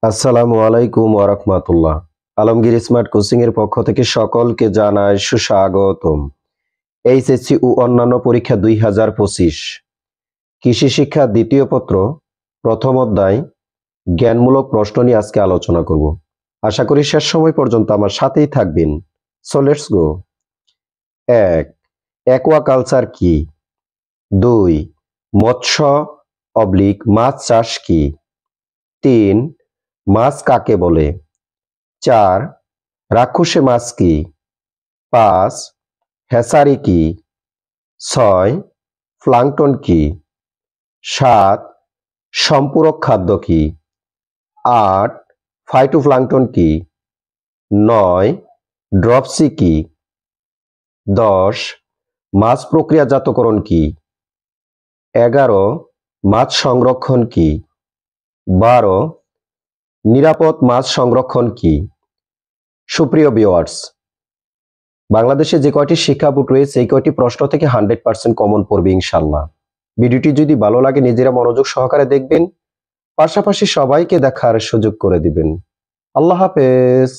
আসসালামু আলাইকুম ওয়া রাহমাতুল্লাহ। আলমগীর স্মার্ট কোচিং এর পক্ষ থেকে সকলকে জানাই সুস্বাগতম। এইচএসসি ও অন্যান্য পরীক্ষা 2025 কৃষি শিক্ষা দ্বিতীয় পত্র প্রথম অধ্যায় জ্ঞানমূলক প্রশ্ন নিয়ে আজকে আলোচনা করব। আশা করি শেষ সময় পর্যন্ত আমার সাথেই থাকবেন। So let's go. 1. অ্যাকুয়াকালচার কি? 2. মৎস্য মাছ চাষ কি? 3. মাছ কাকে বলে? 4. রাক্ষসে মাছ কি? 5. হ্যাচারি কি? 6. প্লাঙ্কটন কি? 7. সম্পূরক খাদ্য কি? 8. ফাইটোপ্লাঙ্কটন কি? 9. ড্রপসি কি? 10. মাছ প্রক্রিয়াজাতকরণ কি? 11. মাছ সংরক্ষণ কি? 12. নিরাপদ মাছ সংরক্ষণ কি? সুপ্রিয় ভিউয়ার্স, বাংলাদেশে যে কয়টি শিক্ষা বোর্ড রয়েছে এই কয়টি প্রশ্ন থেকে 100% কমন পড়বে ইনশাল্লাহ। ভিডিওটি যদি ভালো লাগে নিজেরা মনোযোগ সহকারে দেখবেন, পাশাপাশি সবাইকে দেখার সুযোগ করে দিবেন। আল্লাহ হাফেজ।